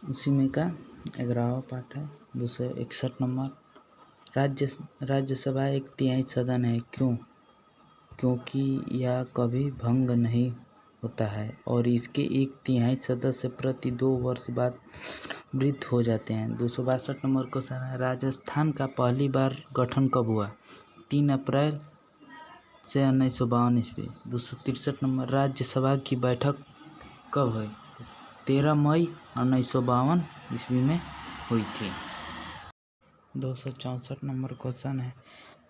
उसी में का 11वां पाठ है। 261 नंबर, राज्यसभा एक तिहाई सदन है। क्योंकि यह कभी भंग नहीं होता है और इसके एक तिहाई सदस्य प्रति 2 वर्ष बाद मृत हो जाते हैं। 262 नंबर क्वेश्चन है, राजस्थान का पहली बार गठन कब हुआ? 3 अप्रैल से 1952 ईस्वी। 263 नंबर, राज्यसभा की बैठक कब हुई? 13 मई 1952 ईस्वी में हुई थी। 264 नंबर क्वेश्चन है,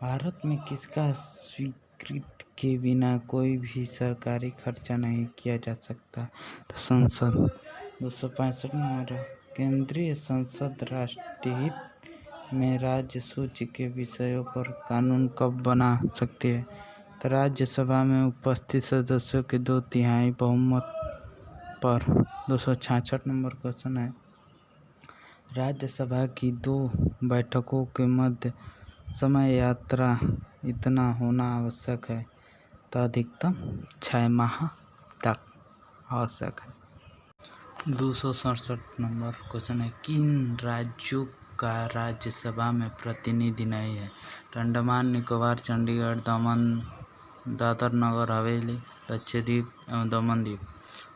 भारत में किसका स्वीकृति के बिना कोई भी सरकारी खर्चा नहीं किया जा सकता? तो संसद। 265 नंबर, केंद्रीय संसद राष्ट्रीय हित में राज्य सूची के विषयों पर कानून कब बना सकती है? तो राज्यसभा में उपस्थित सदस्यों के 2/3 बहुमत पर। 266 नंबर क्वेश्चन है, राज्यसभा की 2 बैठकों के मध्य समय यात्रा इतना होना आवश्यक है, तो अधिकतम 6 माह तक आवश्यक है। 267 नंबर क्वेश्चन है, किन राज्यों का राज्यसभा में प्रतिनिधि नहीं है? अंडमान निकोबार, चंडीगढ़, दमन, दादर नगर हवेली, लक्षद्वीप एवं दमन द्वीप।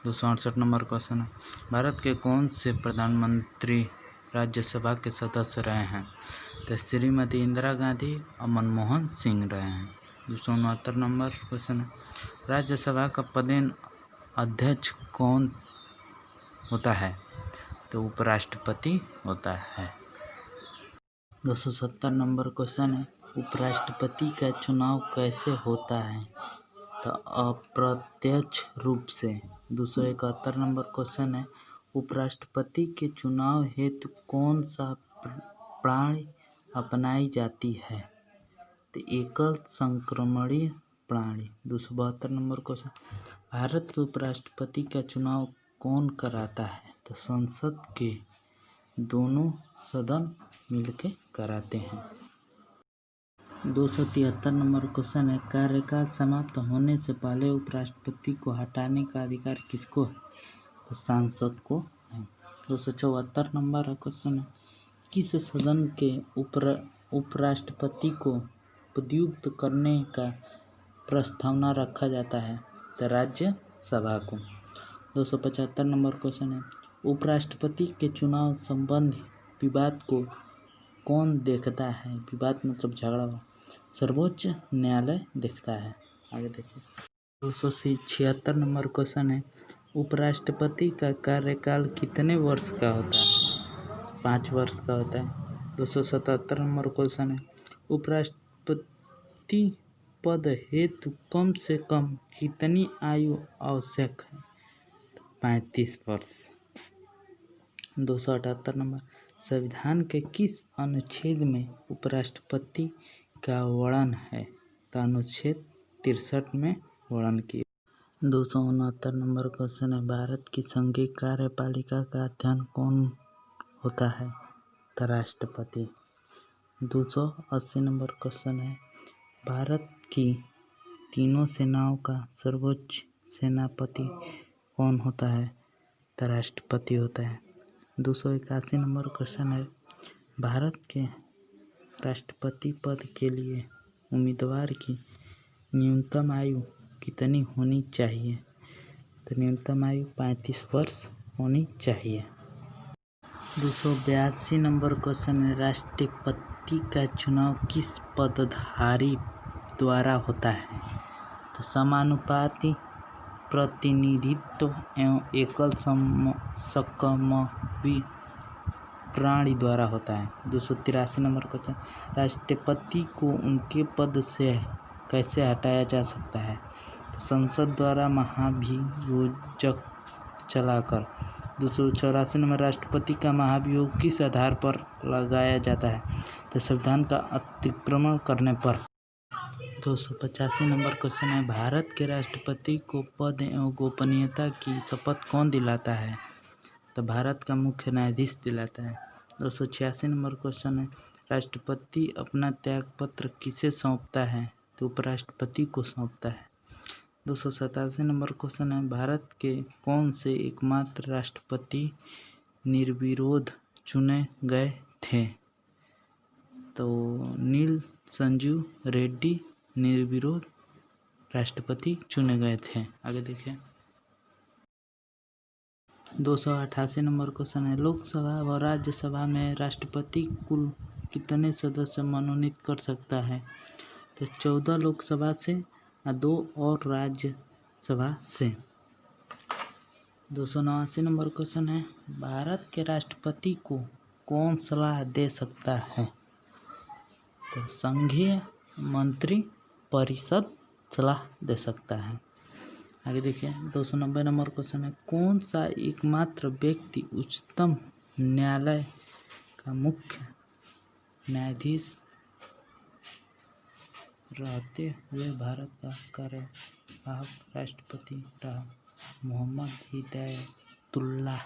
268 नंबर क्वेश्चन है, भारत के कौन से प्रधानमंत्री राज्यसभा के सदस्य रहे हैं? तो श्रीमती इंदिरा गांधी और मनमोहन सिंह रहे हैं। 269 नंबर क्वेश्चन है, राज्यसभा का पदेन अध्यक्ष कौन होता है? तो उपराष्ट्रपति होता है। 270 नंबर क्वेश्चन है, उपराष्ट्रपति का चुनाव कैसे होता है? तो अप्रत्यक्ष रूप से। 271 नंबर क्वेश्चन है, उपराष्ट्रपति के चुनाव हेतु कौन सा प्रणाली अपनाई जाती है? तो एकल संक्रमणीय प्रणाली। 272 नंबर क्वेश्चन, भारत के उपराष्ट्रपति का चुनाव कौन कराता है? तो संसद के दोनों सदन मिलकर कराते हैं। 273 नंबर क्वेश्चन है, कार्यकाल समाप्त होने से पहले उपराष्ट्रपति को हटाने का अधिकार किसको है? तो सांसद को है। 274 नंबर क्वेश्चन है, किस सदन के उपराष्ट्रपति को पदच्युत करने का प्रस्तावना रखा जाता है? तो राज्यसभा को। 275 नंबर क्वेश्चन है, उपराष्ट्रपति के चुनाव संबंधी विवाद को कौन देखता है? विवाद मतलब झगड़ा हुआ। सर्वोच्च न्यायालय देखता है। आगे देखिए। 276 नंबर क्वेश्चन है, उपराष्ट्रपति का कार्यकाल कितने वर्ष का होता है? 5 वर्ष का होता है। 277 नंबर क्वेश्चन है, उपराष्ट्रपति पद हेतु कम से कम कितनी आयु आवश्यक है? 35 वर्ष। 278 नंबर, संविधान के किस अनुच्छेद में उपराष्ट्रपति का वर्णन है? तो अनुच्छेद 63 में वर्णन किया। 269 नंबर क्वेश्चन है, भारत की संघीय कार्यपालिका का अध्ययन कौन होता है? तो राष्ट्रपति। 280 नंबर क्वेश्चन है, भारत की तीनों सेनाओं का सर्वोच्च सेनापति कौन होता है? तो राष्ट्रपति होता है। 281 नंबर क्वेश्चन है, भारत के राष्ट्रपति पद के लिए उम्मीदवार की न्यूनतम आयु कितनी होनी चाहिए? तो न्यूनतम आयु 35 वर्ष होनी चाहिए। 282 नंबर क्वेश्चन है, राष्ट्रपति का चुनाव किस पदधारी द्वारा होता है? तो समानुपाती प्रतिनिधित्व एवं एकल समविकल्प प्रणाली द्वारा होता है। 283 नंबर क्वेश्चन, राष्ट्रपति को उनके पद से कैसे हटाया जा सकता है? तो संसद द्वारा महाभियोजक चलाकर। 284 नंबर, राष्ट्रपति का महाभियोग किस आधार पर लगाया जाता है? तो संविधान का अतिक्रमण करने पर। 285 नंबर क्वेश्चन है, भारत के राष्ट्रपति को पद एवं गोपनीयता की शपथ कौन दिलाता है? तो भारत का मुख्य न्यायाधीश दिलाता है। 286 नंबर क्वेश्चन है, राष्ट्रपति अपना त्यागपत्र किसे सौंपता है? तो उपराष्ट्रपति को सौंपता है। 287 नंबर क्वेश्चन है, भारत के कौन से एकमात्र राष्ट्रपति निर्विरोध चुने गए थे? तो नील संजीव रेड्डी निर्विरोध राष्ट्रपति चुने गए थे। आगे देखिए 288 नंबर क्वेश्चन है, लोकसभा व राज्यसभा में राष्ट्रपति कुल कितने सदस्य मनोनीत कर सकता है? तो 14 लोकसभा से और 2 और राज्यसभा से। 289 नंबर क्वेश्चन है, भारत के राष्ट्रपति को कौन सलाह दे सकता है? तो संघीय मंत्री परिषद सलाह दे सकता है। आगे देखिए 290 नंबर क्वेश्चन है, कौन सा एकमात्र व्यक्ति उच्चतम न्यायालय का मुख्य न्यायाधीश रहते हुए भारत का कार्यवाहक राष्ट्रपति रहा? मोहम्मद हिदायतुल्लाह